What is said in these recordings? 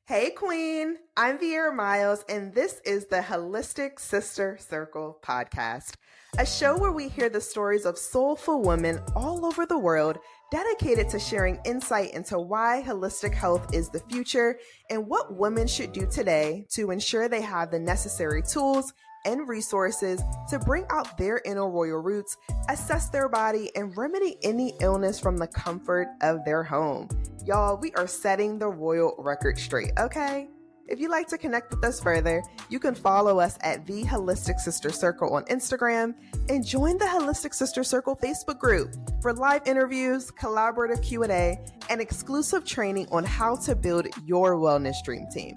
Hey, Queen. I'm Viera Miles, and this is the Holistic Sister Circle podcast, a show where we hear the stories of soulful women all over the world dedicated to sharing insight into why holistic health is the future and what women should do today to ensure they have the necessary tools and resources to bring out their inner royal roots, assess their body, and remedy any illness from the comfort of their home. Y'all, we are setting the royal record straight, okay? If you'd like to connect with us further, you can follow us at The Holistic Sister Circle on Instagram and join the Holistic Sister Circle Facebook group for live interviews, collaborative Q&A, and exclusive training on how to build your wellness dream team.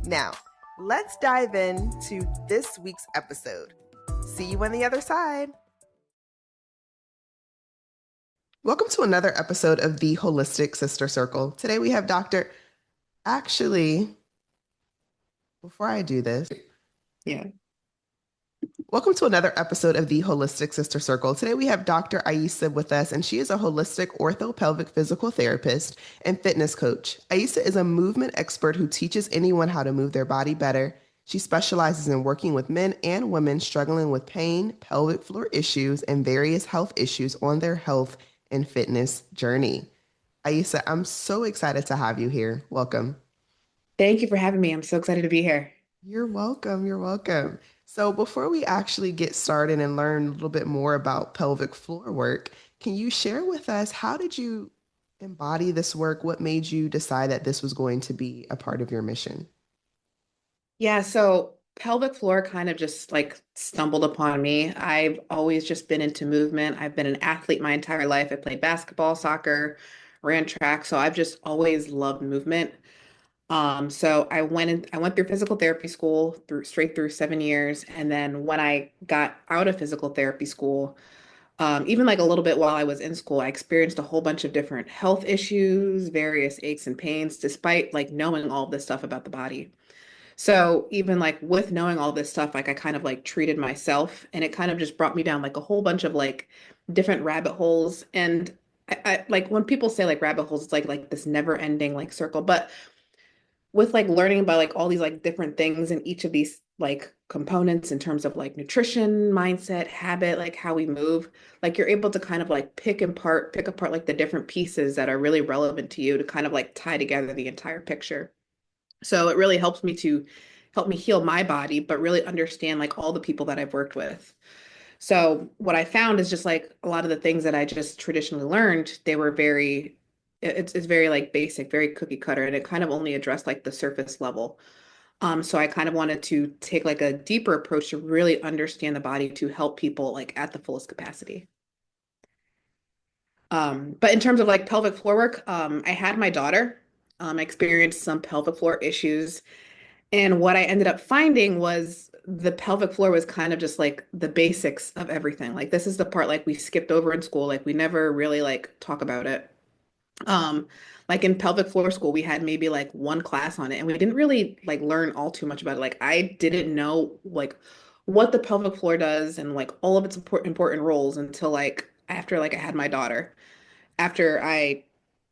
Now, let's dive into this week's episode. See you on the other side. Welcome to another episode of The Holistic Sister Circle. Today we have before I do this. Welcome to another episode of The Holistic Sister Circle. Today we have Dr. Aissa with us, and she is a holistic orthopelvic physical therapist and fitness coach. Aissa is a movement expert who teaches anyone how to move their body better. She specializes in working with men and women struggling with pain, pelvic floor issues, and various health issues on their health and fitness journey. Aissa, I'm so excited to have you here. Welcome. Thank you for having me. I'm so excited to be here. You're welcome. You're welcome. So before we actually get started and learn a little bit more about pelvic floor work, can you share with us, how did you embody this work? What made you decide that this was going to be a part of your mission? Yeah, so pelvic floor kind of just like stumbled upon me. I've always just been into movement. I've been an athlete my entire life. I played basketball, soccer, ran track, so I've just always loved movement. So I went through physical therapy school through straight through 7 years, and then when I got out of physical therapy school, even like a little bit while I was in school, I experienced a whole bunch of different health issues, various aches and pains, despite like knowing all of this stuff about the body. So even like with knowing all this stuff, like I kind of like treated myself, and it kind of just brought me down like a whole bunch of like different rabbit holes. And I like when people say like rabbit holes, it's like this never ending like circle. But with like learning about like all these like different things in each of these like components in terms of like nutrition, mindset, habit, like how we move, like you're able to kind of like pick apart like the different pieces that are really relevant to you to kind of like tie together the entire picture. So it really help me heal my body, but really understand like all the people that I've worked with. So what I found is just like a lot of the things that I just traditionally learned, they were it's very like basic, very cookie cutter, and it kind of only addressed like the surface level. So I kind of wanted to take like a deeper approach to really understand the body to help people like at the fullest capacity. But in terms of like pelvic floor work, I had my daughter. I experienced some pelvic floor issues, and what I ended up finding was the pelvic floor was kind of just like the basics of everything. Like this is the part like we skipped over in school. Like we never really like talk about it. Um, like in pelvic floor school, we had maybe like one class on it, and we didn't really like learn all too much about it. Like I didn't know like what the pelvic floor does and like all of its important roles until like after like I had my daughter. After I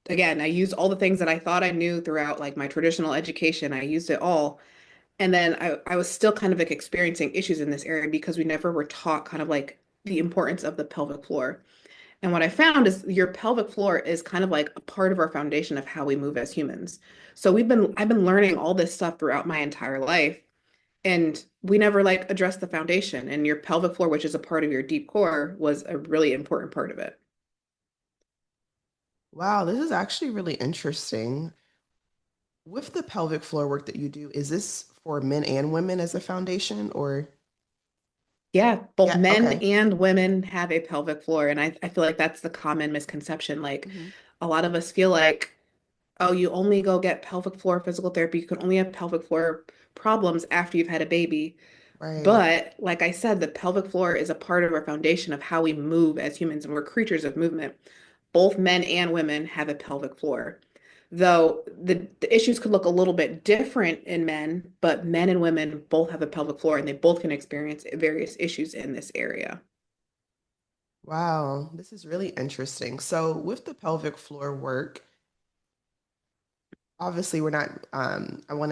again, I used all the things that I thought I knew throughout like my traditional education. I used it all. And then I was still kind of like experiencing issues in this area because we never were taught kind of like the importance of the pelvic floor. And what I found is your pelvic floor is kind of like a part of our foundation of how we move as humans. So I've been learning all this stuff throughout my entire life, and we never like addressed the foundation. And your pelvic floor, which is a part of your deep core, was a really important part of it. Wow, this is actually really interesting. With the pelvic floor work that you do, is this for men and women as a foundation or? Yeah, both Yeah, men okay. and women have a pelvic floor. And I feel like that's the common misconception. Like Mhm. a lot of us feel like, oh, you only go get pelvic floor physical therapy. You can only have pelvic floor problems after you've had a baby. Right. But like I said, the pelvic floor is a part of our foundation of how we move as humans, and we're creatures of movement. Both men and women have a pelvic floor. Though the issues could look a little bit different in men, but men and women both have a pelvic floor and they both can experience various issues in this area. Wow, this is really interesting. So with the pelvic floor work, obviously we're not I want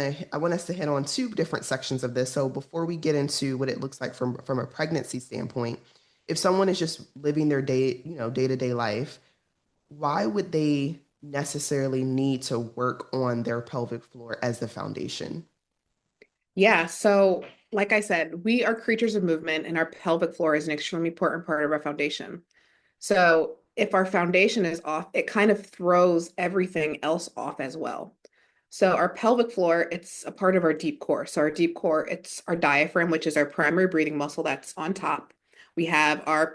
us to hit on two different sections of this. So before we get into what it looks like from a pregnancy standpoint, if someone is just living their day-to-day life, why would they necessarily need to work on their pelvic floor as the foundation? Yeah, so like I said, we are creatures of movement, and our pelvic floor is an extremely important part of our foundation. So if our foundation is off, it kind of throws everything else off as well. So our pelvic floor, it's a part of our deep core. So our deep core, it's our diaphragm, which is our primary breathing muscle that's on top. We have our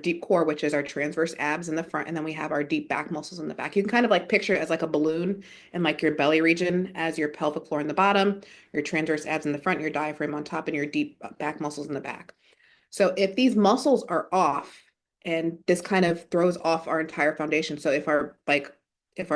deep core, which is our transverse abs in the front, and then we have our deep back muscles in the back. You can kind of like picture it as like a balloon and like your belly region as your pelvic floor in the bottom, your transverse abs in the front, your diaphragm on top, and your deep back muscles in the back. So if these muscles are off, and this kind of throws off our entire foundation. So if our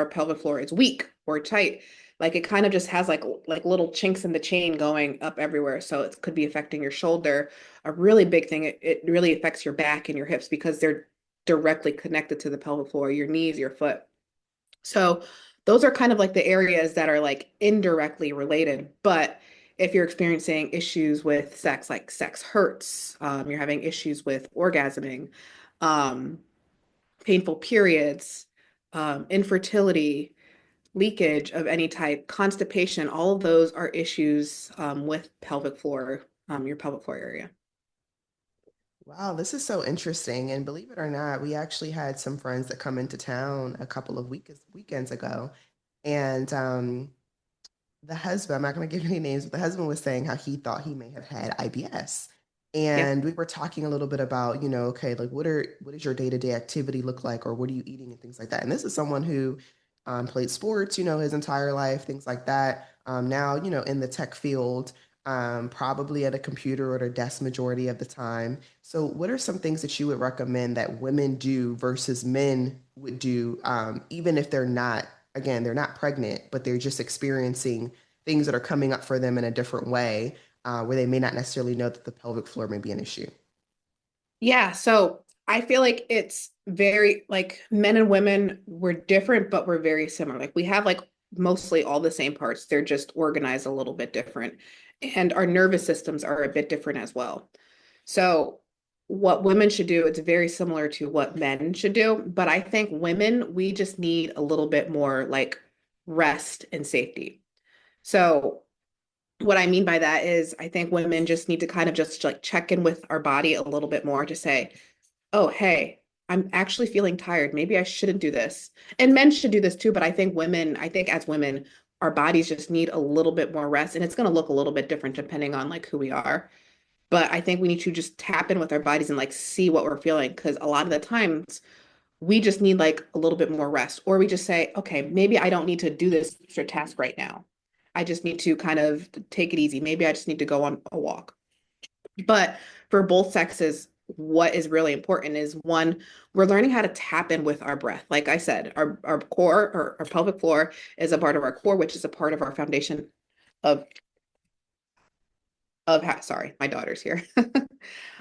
pelvic floor is weak or tight, like it kind of just has like little chinks in the chain going up everywhere. So it could be affecting your shoulder. A really big thing, it really affects your back and your hips because they're directly connected to the pelvic floor, your knees, your foot. So those are kind of like the areas that are like indirectly related. But if you're experiencing issues with sex, like sex hurts, you're having issues with orgasming, um, painful periods, infertility, leakage of any type, constipation, all of those are issues with pelvic floor, your pelvic floor area. Wow, this is so interesting. And believe it or not, we actually had some friends that come into town a couple of weekends ago. And the husband, I'm not going to give any names, but the husband was saying how he thought he may have had IBS. Yeah. And we were talking a little bit about, okay, like what does your day-to-day activity look like, or what are you eating and things like that. And this is someone who played sports, his entire life, things like that. Now, in the tech field, probably at a computer or at a desk majority of the time. So, what are some things that you would recommend that women do versus men would do, even if they're not, again, they're not pregnant, but they're just experiencing things that are coming up for them in a different way, where they may not necessarily know that the pelvic floor may be an issue? Yeah, so I feel like it's very like men and women, we're different, but we're very similar. Like we have like mostly all the same parts. They're just organized a little bit different. And our nervous systems are a bit different as well. So what women should do, it's very similar to what men should do. But I think women, we just need a little bit more like rest and safety. So what I mean by that is I think women just need to kind of just like check in with our body a little bit more to say, oh, hey, I'm actually feeling tired. Maybe I shouldn't do this. And men should do this too, but I think as women, our bodies just need a little bit more rest and it's going to look a little bit different depending on like who we are. But I think we need to just tap in with our bodies and like see what we're feeling because a lot of the times we just need like a little bit more rest or we just say, okay, maybe I don't need to do this extra task right now. I just need to kind of take it easy. Maybe I just need to go on a walk. But for both sexes, what is really important is one, we're learning how to tap in with our breath. Like I said, our core or our pelvic floor is a part of our core, which is a part of our foundation of how, sorry, my daughter's here,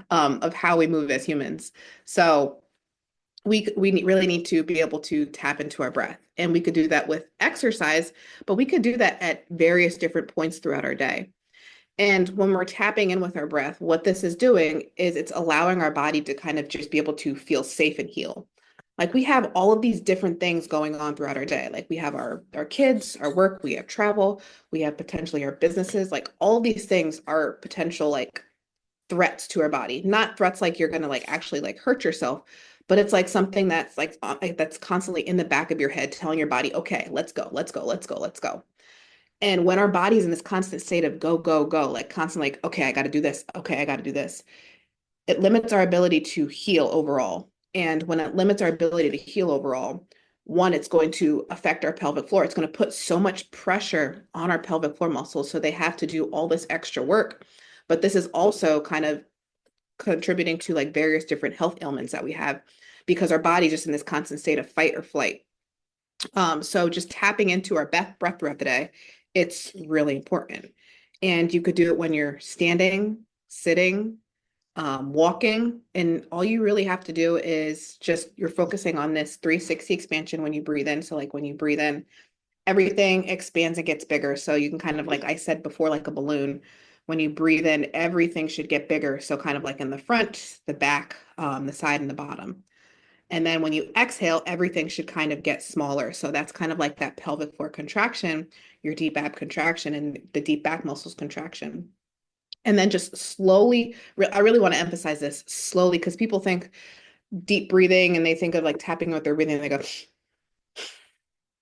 of how we move as humans. So really need to be able to tap into our breath. And we could do that with exercise, but we could do that at various different points throughout our day. And when we're tapping in with our breath, what this is doing is it's allowing our body to kind of just be able to feel safe and heal. Like we have all of these different things going on throughout our day. Like we have our kids, our work, we have travel, we have potentially our businesses. Like all of these things are potential like threats to our body. Not threats like you're gonna like actually like hurt yourself, but it's like something like that's constantly in the back of your head telling your body, okay, let's go, let's go, let's go, let's go. And when our body's in this constant state of go, go, go, like constantly like, okay, I got to do this. Okay, I got to do this. It limits our ability to heal overall. And when it limits our ability to heal overall, one, it's going to affect our pelvic floor. It's going to put so much pressure on our pelvic floor muscles. So they have to do all this extra work. But this is also kind of contributing to like various different health ailments that we have because our body's just in this constant state of fight or flight. So just tapping into our breath throughout the day, it's really important. And you could do it when you're standing, sitting, walking, and all you really have to do is just you're focusing on this 360 expansion when you breathe in. So like when you breathe in, everything expands and gets bigger. So you can kind of, like I said before, like a balloon, when you breathe in, everything should get bigger. So kind of like in the front, the back, the side, and the bottom. And then when you exhale, everything should kind of get smaller. So that's kind of like that pelvic floor contraction, your deep ab contraction, and the deep back muscles contraction. And then just slowly, I really want to emphasize this slowly because people think deep breathing and they think of like tapping with their breathing and they go,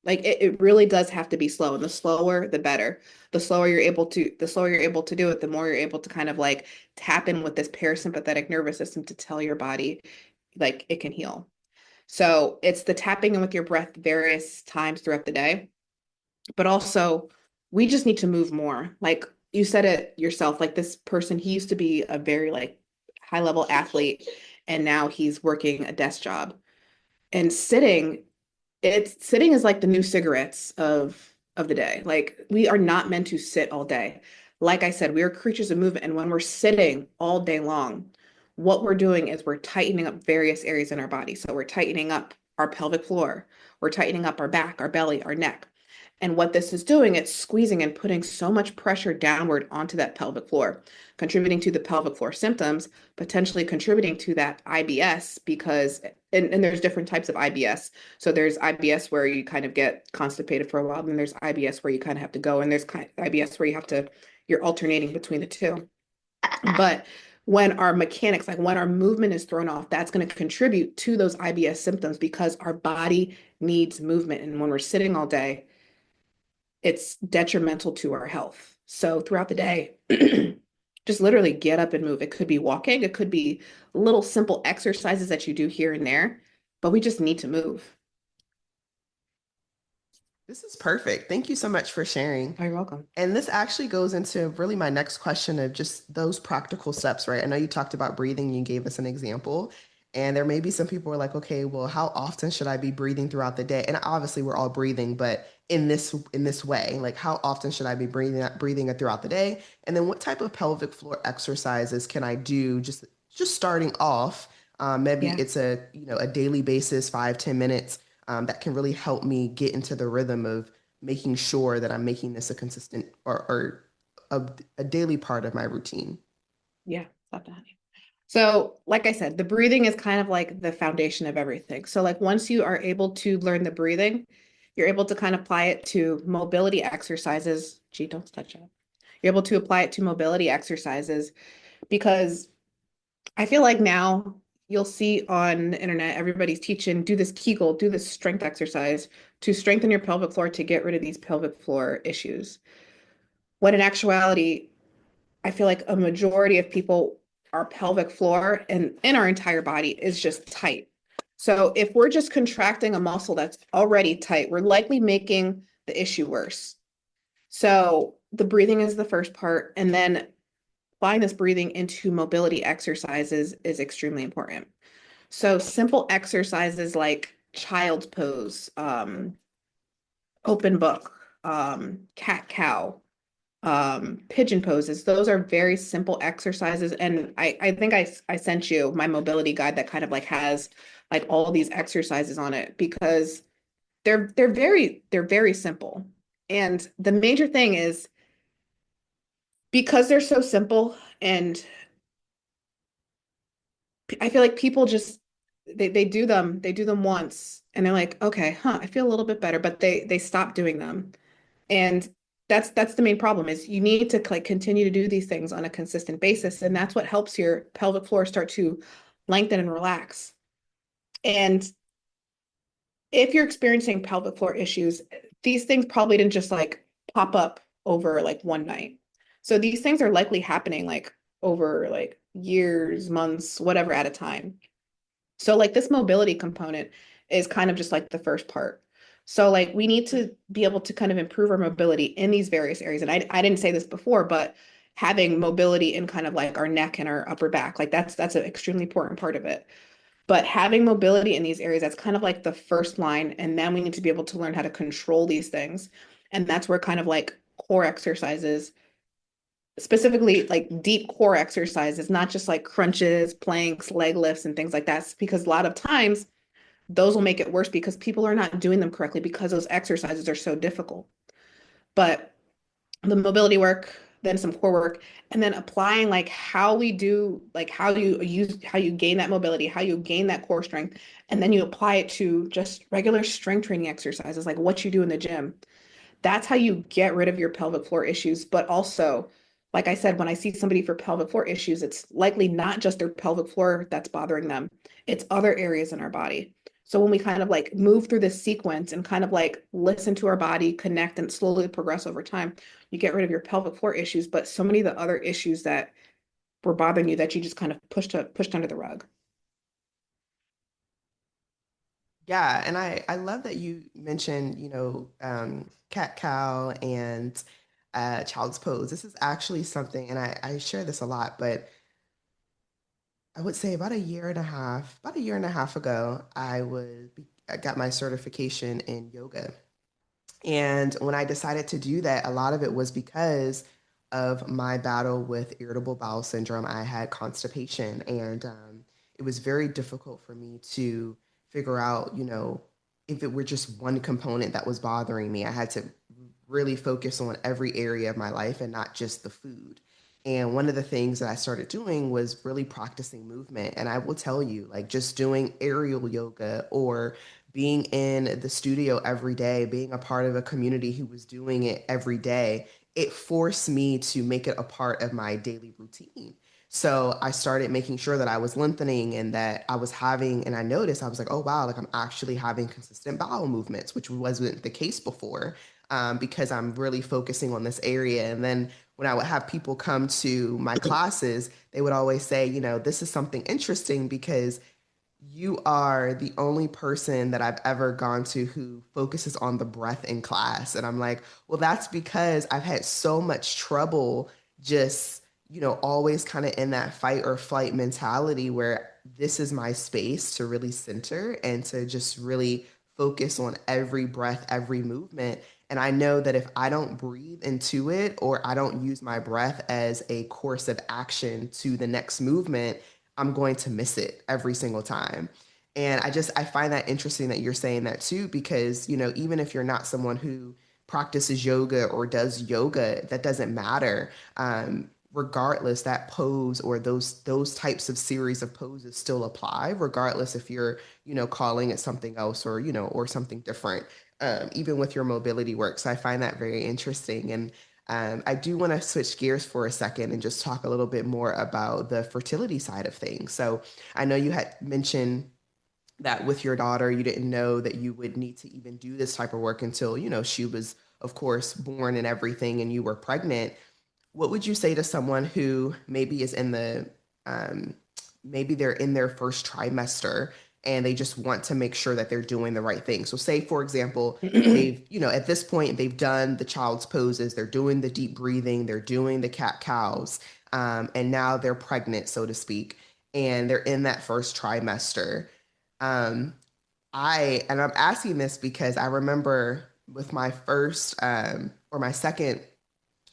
like it really does have to be slow. And the slower, the better. The slower you're able to do it, the more you're able to kind of like tap in with this parasympathetic nervous system to tell your body like it can heal. So it's the tapping in with your breath various times throughout the day, but also we just need to move more. Like you said it yourself, like this person, he used to be a very like high level athlete, and now he's working a desk job. And sitting is like the new cigarettes of the day. Like we are not meant to sit all day. Like I said, we are creatures of movement, and when we're sitting all day long, what we're doing is we're tightening up various areas in our body. So we're tightening up our pelvic floor, we're tightening up our back, our belly, our neck. And what this is doing, it's squeezing and putting so much pressure downward onto that pelvic floor, contributing to the pelvic floor symptoms, potentially contributing to that IBS because, and there's different types of IBS. So there's IBS where you kind of get constipated for a while, and there's IBS where you kind of have to go, and there's kind of IBS where you're alternating between the two. But when our mechanics, like when our movement is thrown off, that's going to contribute to those IBS symptoms because our body needs movement. And when we're sitting all day, it's detrimental to our health. So throughout the day, just literally get up and move. It could be walking, it could be little simple exercises that you do here and there, but we just need to move. This is perfect. Thank you so much for sharing. Oh, you're welcome. And this actually goes into really my next question of just those practical steps, right? I know you talked about breathing, you gave us an example. And there may be some people who are like, okay, well, how often should I be breathing throughout the day? And obviously we're all breathing, but in this way, like how often should I be breathing it throughout the day? And then what type of pelvic floor exercises can I do just starting off? Maybe Yeah. it's a daily basis, 5-10 minutes, that can really help me get into the rhythm of making sure that I'm making this a consistent or a daily part of my routine. Yeah. Stop that. So, like I said, the breathing is kind of like the foundation of everything. So, like once you are able to learn the breathing, you're able to kind of apply it to mobility exercises. Gee, don't touch it. You're able to apply it to mobility exercises because I feel like now you'll see on the internet, everybody's teaching, do this Kegel, do this strength exercise to strengthen your pelvic floor to get rid of these pelvic floor issues. When in actuality, I feel like a majority of people, our pelvic floor and in our entire body is just tight. So if we're just contracting a muscle that's already tight, we're likely making the issue worse. So the breathing is the first part, and then applying this breathing into mobility exercises is extremely important. So simple exercises like child's pose, open book, cat cow, pigeon poses. Those are very simple exercises. And I think I sent you my mobility guide that kind of like has like all these exercises on it because they're very simple. And the major thing is because they're so simple and I feel like people just they do them once and they're like, okay, I feel a little bit better, but they stop doing them. And that's the main problem is you need to like continue to do these things on a consistent basis. And that's what helps your pelvic floor start to lengthen and relax. And if you're experiencing pelvic floor issues, these things probably didn't just like pop up over like one night. So these things are likely happening like over like years, months, whatever at a time. So like this mobility component is kind of just like the first part. So like we need to be able to kind of improve our mobility in these various areas. And I didn't say this before, but having mobility in kind of like our neck and our upper back, like that's an extremely important part of it. But having mobility in these areas, that's kind of like the first line. And then we need to be able to learn how to control these things. And that's where kind of like core exercises, specifically like deep core exercises, not just like crunches, planks, leg lifts, and things like that. Because a lot of times those will make it worse because people are not doing them correctly because those exercises are so difficult. But the mobility work, then some core work, and then applying like how we do, like how you gain that mobility, how you gain that core strength, and then you apply it to just regular strength training exercises, like what you do in the gym. That's how you get rid of your pelvic floor issues. But also, like I said, when I see somebody for pelvic floor issues, it's likely not just their pelvic floor that's bothering them, it's other areas in our body. So when we kind of like move through this sequence and kind of like listen to our body, connect, and slowly progress over time, you get rid of your pelvic floor issues, but so many of the other issues that were bothering you that you just kind of pushed under the rug. Yeah, and I love that you mentioned, cat cow and child's pose. This is actually something, and I share this a lot, but I would say about a year and a half ago, I got my certification in yoga. And when I decided to do that, a lot of it was because of my battle with irritable bowel syndrome. I had constipation, and it was very difficult for me to figure out, if it were just one component that was bothering me. I had to really focus on every area of my life and not just the food. And one of the things that I started doing was really practicing movement. And I will tell you, like just doing aerial yoga or being in the studio every day, being a part of a community who was doing it every day, it forced me to make it a part of my daily routine. So I started making sure that I was lengthening and that I was having, and I noticed I was like, oh wow, like I'm actually having consistent bowel movements, which wasn't the case before, because I'm really focusing on this area. And then when I would have people come to my classes, they would always say, this is something interesting because you are the only person that I've ever gone to who focuses on the breath in class. And I'm like, well, that's because I've had so much trouble just, always kind of in that fight or flight mentality where this is my space to really center and to just really focus on every breath, every movement. And I know that if I don't breathe into it or I don't use my breath as a course of action to the next movement, I'm going to miss it every single time. And I find that interesting that you're saying that too, because, even if you're not someone who practices yoga or does yoga, that doesn't matter. Regardless, that pose or those types of series of poses still apply, regardless if you're, calling it something else or, or something different. Even with your mobility work. So I find that very interesting. And I do want to switch gears for a second and just talk a little bit more about the fertility side of things. So I know you had mentioned that with your daughter, you didn't know that you would need to even do this type of work until, she was, of course, born and everything, and you were pregnant. What would you say to someone who maybe is in um, maybe they're in their first trimester and they just want to make sure that they're doing the right thing? So say, for example, they've, at this point, they've done the child's poses, they're doing the deep breathing, they're doing the cat cows, and now they're pregnant, so to speak, and they're in that first trimester. Um, and I'm asking this because I remember with my first or my second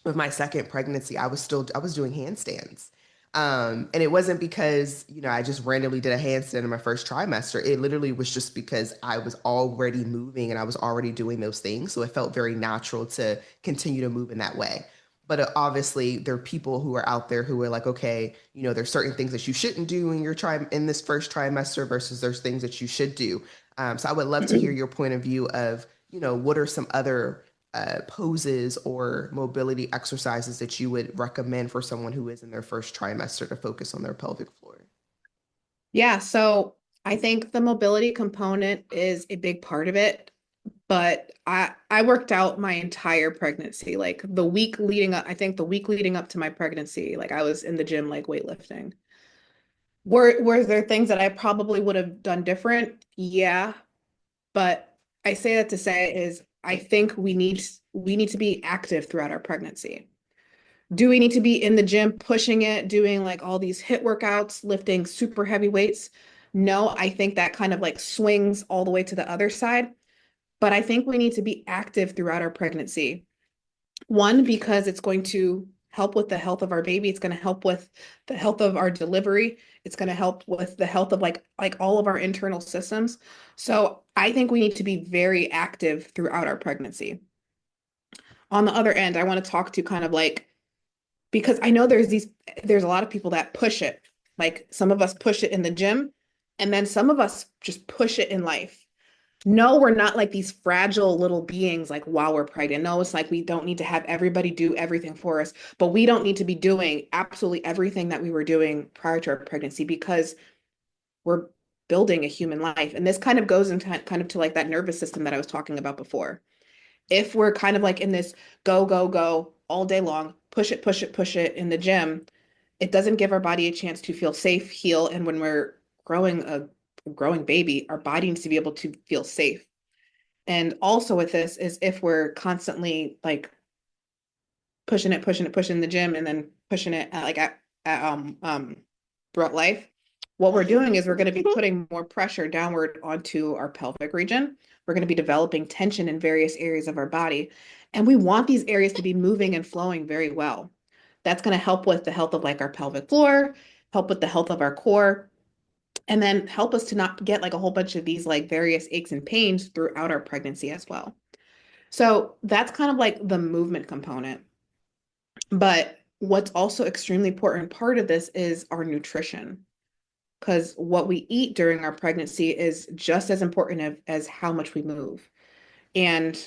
with my second pregnancy, I was doing handstands. And it wasn't because, I just randomly did a handstand in my first trimester. It literally was just because I was already moving and I was already doing those things. So it felt very natural to continue to move in that way. But obviously, there are people who are out there who are like, okay, there's certain things that you shouldn't do in this first trimester versus there's things that you should do. So I would love to hear your point of view of, what are some other poses or mobility exercises that you would recommend for someone who is in their first trimester to focus on their pelvic floor? Yeah, so I think the mobility component is a big part of it, but I worked out my entire pregnancy. Like the week leading up, I think the week leading up to my pregnancy, like I was in the gym like weightlifting. Were there things that I probably would have done different? Yeah, but I say that to say is I think we need to be active throughout our pregnancy. Do we need to be in the gym pushing it, doing like all these hit workouts, lifting super heavy weights? No, I think that kind of like swings all the way to the other side. But I think we need to be active throughout our pregnancy. One, because it's going to help with the health of our baby. It's going to help with the health of our delivery. It's going to help with the health of like all of our internal systems. So I think we need to be very active throughout our pregnancy. On the other end, I want to talk to kind of like, because I know there's a lot of people that push it. Like some of us push it in the gym, and then some of us just push it in life. No, we're not like these fragile little beings like while we're pregnant. No, it's like we don't need to have everybody do everything for us, but we don't need to be doing absolutely everything that we were doing prior to our pregnancy because we're building a human life. And this kind of goes into kind of to like that nervous system that I was talking about before. If we're kind of like in this go, go, go all day long, push it, push it, push it in the gym, it doesn't give our body a chance to feel safe, heal. And when we're growing baby, our body needs to be able to feel safe. And also with this is if we're constantly like pushing it, pushing it, pushing the gym and then pushing it at throughout life, what we're doing is we're going to be putting more pressure downward onto our pelvic region. We're going to be developing tension in various areas of our body. And we want these areas to be moving and flowing very well. That's going to help with the health of like our pelvic floor, help with the health of our core, and then help us to not get like a whole bunch of these like various aches and pains throughout our pregnancy as well. So that's kind of like the movement component. But what's also extremely important part of this is our nutrition, because what we eat during our pregnancy is just as important as how much we move. And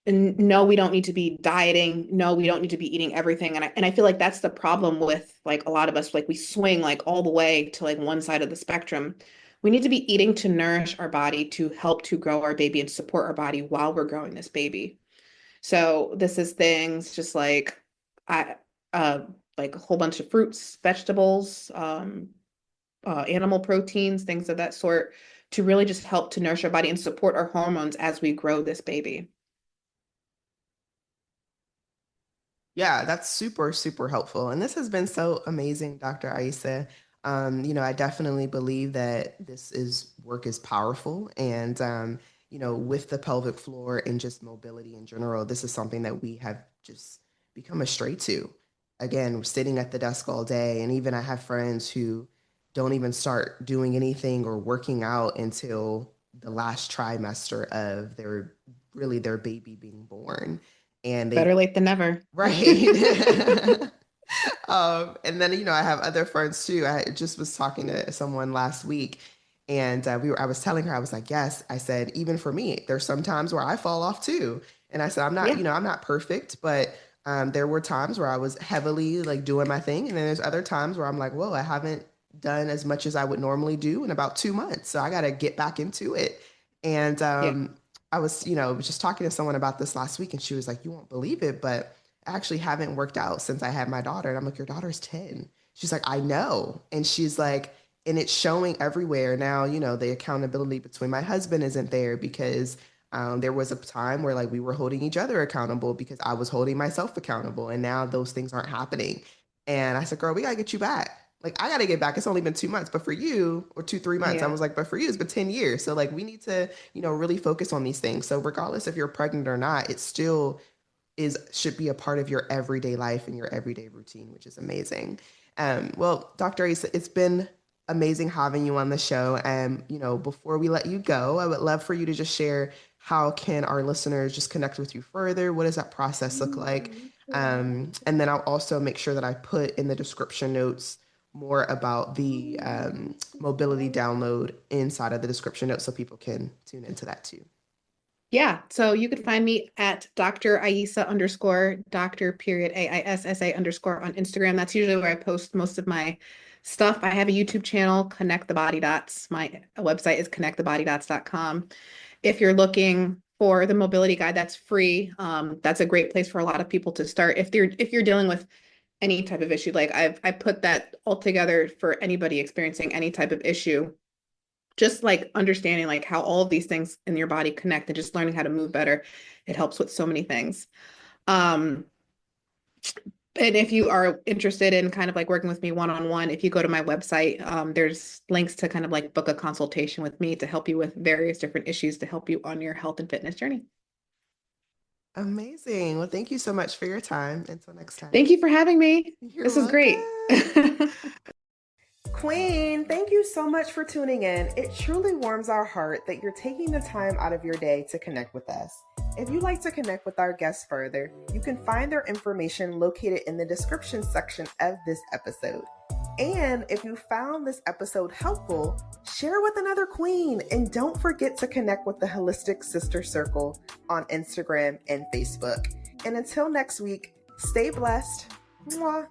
no, we don't need to be dieting. No, we don't need to be eating everything. And I feel like that's the problem with like a lot of us, like we swing like all the way to like one side of the spectrum. We need to be eating to nourish our body, to help to grow our baby and support our body while we're growing this baby. So this is things just I uh like a whole bunch of fruits, vegetables, animal proteins, things of that sort, to really just help to nourish our body and support our hormones as we grow this baby. Yeah, that's super, super helpful. And this has been so amazing, Dr. Aissa. I definitely believe that this is work is powerful. And, with the pelvic floor and just mobility in general, this is something that we have just become astray to. Again, we're sitting at the desk all day. And even I have friends who don't even start doing anything or working out until the last trimester of their baby being born. And they Better late than never. right. And then, I have other friends too. I just was talking to someone last week and I was telling her, I was like, yes, I said, even for me, there's some times where I fall off too. And I said, Yeah, I'm not perfect, but there were times where I was heavily like doing my thing. And then there's other times where I'm like, whoa, I haven't done as much as I would normally do in about 2 months. So I got to get back into it. And yeah, I was, just talking to someone about this last week and she was like, you won't believe it, but I actually haven't worked out since I had my daughter. And I'm like, your daughter's 10. She's like, I know. And she's like, and it's showing everywhere now, the accountability between my husband isn't there because there was a time where like we were holding each other accountable because I was holding myself accountable. And now those things aren't happening. And I said, girl, we got to get you back. Like, I got to get back. It's only been 2 months, but for you, or 2, 3 months, I yeah, was like, but for you, it's been 10 years. So, like, we need to, really focus on these things. So, regardless if you're pregnant or not, it still should be a part of your everyday life and your everyday routine, which is amazing. Well, Dr. Ace, it's been amazing having you on the show. And before we let you go, I would love for you to just share how can our listeners just connect with you further? What does that process look like? And then I'll also make sure that I put in the description notes more about the mobility download inside of the description notes so people can tune into that too. yeah. So you can find me at Dr. Aissa underscore Dr. period AISSA underscore on Instagram. That's usually where I post most of my stuff. I have a YouTube channel, Connect the Body Dots. My website is connectthebodydots.com. If you're looking for the mobility guide, that's free. That's a great place for a lot of people to start. If you're dealing with any type of issue, like I put that all together for anybody experiencing any type of issue, just like understanding like how all of these things in your body connect and just learning how to move better. It helps with so many things. Um, and if you are interested in kind of like working with me one-on-one, if you go to my website, there's links to kind of like book a consultation with me to help you with various different issues to help you on your health and fitness journey. Amazing. Well, thank you so much for your time. Until next time. Thank you for having me. You're This was great. welcome. Queen, thank you so much for tuning in. It truly warms our heart that you're taking the time out of your day to connect with us. If you'd like to connect with our guests further, you can find their information located in the description section of this episode. And if you found this episode helpful, share with another queen. And don't forget to connect with the Holistic Sister Circle on Instagram and Facebook. And until next week, stay blessed. Mwah.